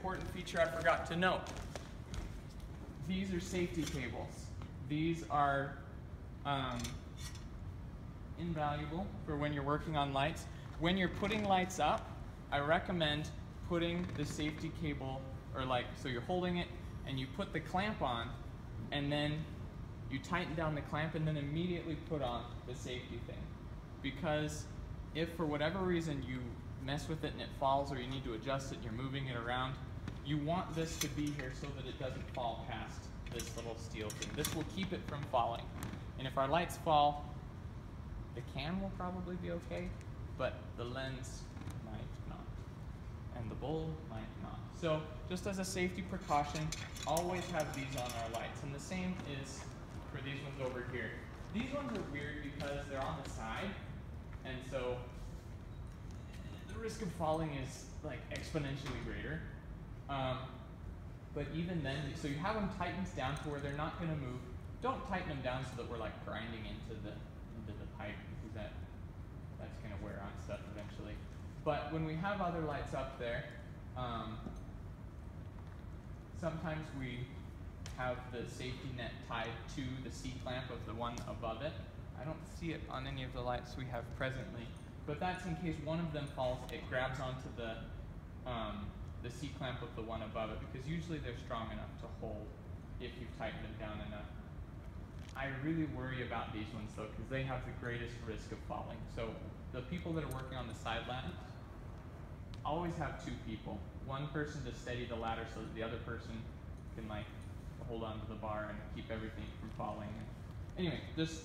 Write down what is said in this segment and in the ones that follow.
important feature I forgot to note. These are safety cables. These are invaluable for when you're working on lights. When you're putting lights up, I recommend putting the safety cable, or so you're holding it and you put the clamp on, and then you tighten down the clamp and then immediately put on the safety thing. Because if for whatever reason you mess with it and it falls, or you need to adjust it and you're moving it around, you want this to be here so that it doesn't fall past this little steel thing. This will keep it from falling. And if our lights fall, the can will probably be okay, but the lens might not, and the bulb might not. So just as a safety precaution, always have these on our lights. And the same is for these ones over here. These ones are weird because they're on the side, and so the risk of falling is like exponentially greater. But even then, so you have them tightened down to where they're not going to move. Don't tighten them down so that we're like grinding into the pipe, because that's going to wear on stuff eventually. But when we have other lights up there, sometimes we have the safety net tied to the C-clamp of the one above it. I don't see it on any of the lights we have presently, but that's in case one of them falls, it grabs onto the C-clamp of the one above it, because usually they're strong enough to hold if you've tightened them down enough. I really worry about these ones though, because they have the greatest risk of falling. So the people that are working on the side ladder always have two people. One person to steady the ladder so that the other person can like hold on to the bar and keep everything from falling. Anyway, just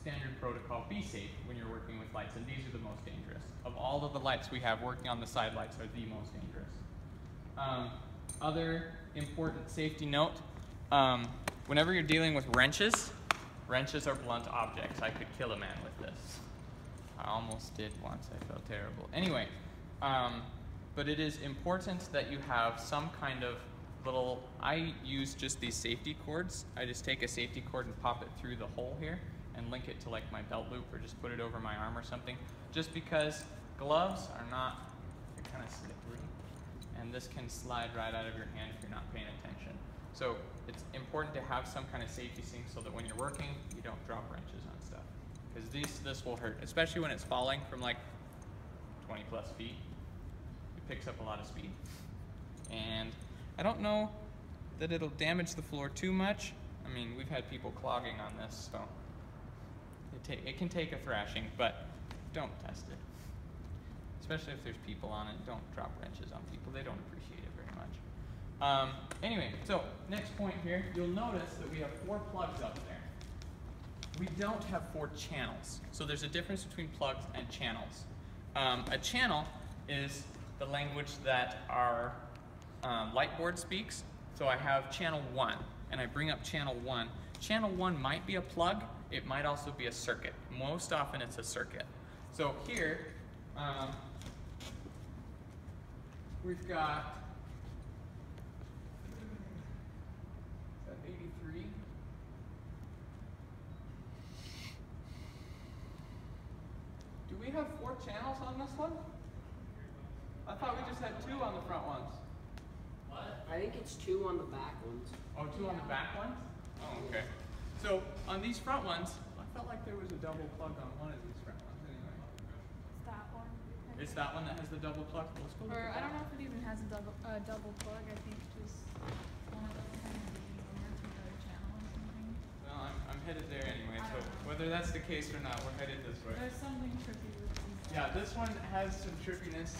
standard protocol. Be safe when you're working with lights, and these are the most dangerous. Of all of the lights we have, working on the side lights are the most dangerous. Other important safety note, whenever you're dealing with wrenches, wrenches are blunt objects. I could kill a man with this. I almost did once, I felt terrible. Anyway, but it is important that you have some kind of little, I use just these safety cords. I just take a safety cord and pop it through the hole here and link it to like my belt loop, or just put it over my arm or something, just because gloves are not, they're kind of slippery, and this can slide right out of your hand if you're not paying attention. So it's important to have some kind of safety thing so that when you're working, you don't drop wrenches on stuff, because this will hurt, especially when it's falling from like 20 plus feet. It picks up a lot of speed, and I don't know that it'll damage the floor too much. I mean, we've had people clogging on this, so it can take a thrashing, but don't test it. Especially if there's people on it, don't drop wrenches on people. They don't appreciate it very much. Anyway, so next point here, you'll notice that we have 4 plugs up there. We don't have 4 channels. So there's a difference between plugs and channels. A channel is the language that our light board speaks. So I have channel 1, and I bring up channel 1. Channel 1 might be a plug, it might also be a circuit. Most often it's a circuit. So here, we've got, is that 83? Do we have 4 channels on this one? I thought we just had 2 on the front ones. What? I think it's 2 on the back ones. Oh, 2 on the back ones? Oh, okay. So on these front ones, I felt like there was a double plug on one of these front ones anyway. It's that one. It's that one that has the double plug? Let's go look Or at I that. don't know if it even has a double plug. I think just one of them kind of with a channel or something. Well, I'm headed there anyway, so whether that's the case or not, we're headed this way. There's something trippy with these. Yeah, this one has some trippiness.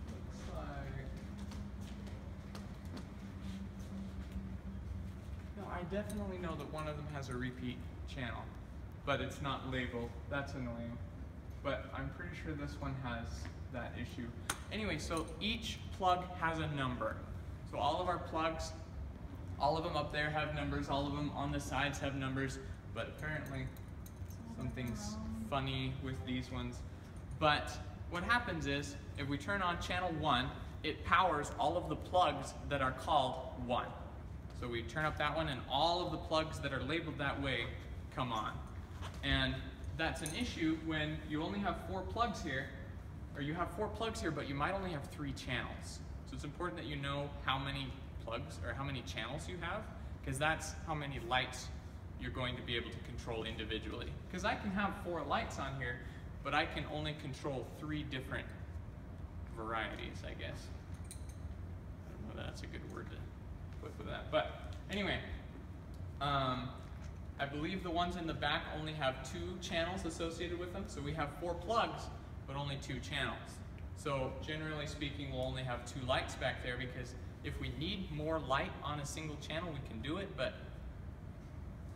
Looks like... No, I definitely know that one of them has a repeat channel, but it's not labeled. That's annoying. But I'm pretty sure this one has that issue. Anyway, so each plug has a number. So all of our plugs, all of them up there have numbers, all of them on the sides have numbers, but apparently something's funny with these ones. But what happens is, if we turn on channel 1, it powers all of the plugs that are called 1. So we turn up that one and all of the plugs that are labeled that way come on. And that's an issue when you only have 4 plugs here, or you have 4 plugs here, but you might only have 3 channels. So it's important that you know how many plugs or how many channels you have, because that's how many lights you're going to be able to control individually. Because I can have 4 lights on here, but I can only control 3 different varieties, I guess. I don't know if that's a good word to put with that. But anyway, I believe the ones in the back only have 2 channels associated with them. So we have 4 plugs, but only 2 channels. So generally speaking, we'll only have 2 lights back there, because if we need more light on a single channel, we can do it, but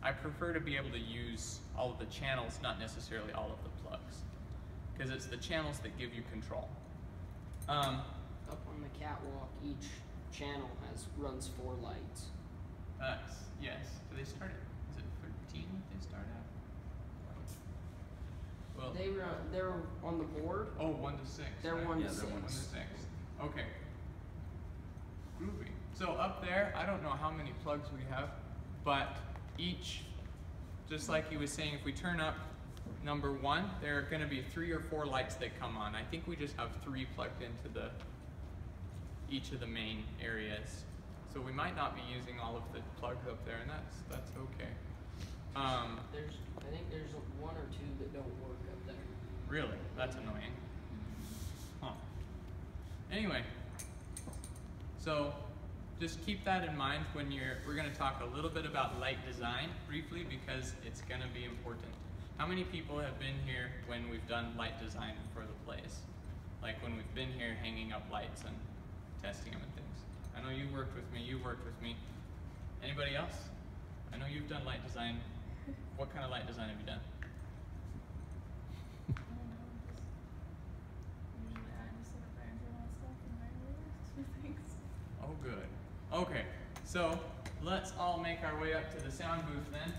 I prefer to be able to use all of the channels, not necessarily all of the plugs, because it's the channels that give you control. Up on the catwalk, each channel runs 4 lights. Yes. Do they start at, is it 13 that they start at? Well, They're on the board. oh, 1 to 6. They're right? 1 to Yeah, 6. they're 1 to 6. Okay. Groovy. So up there, I don't know how many plugs we have, but each, just like he was saying, if we turn up number 1, there are going to be 3 or 4 lights that come on. I think we just have 3 plugged into each of the main areas. So we might not be using all of the plugs up there, and that's okay. I think there's 1 or 2 that don't work up there. Really? That's annoying. Huh. Anyway, so just keep that in mind when we're going to talk a little bit about light design briefly, because it's going to be important. How many people have been here when we've done light design for the place? Like when we've been here hanging up lights and testing them and things. I know you worked with me, Anybody else? I know you've done light design. What kind of light design have you done? I don't know, usually I just sit up there and do all stuff and I really things. Oh, good. Okay, so let's all make our way up to the sound booth then.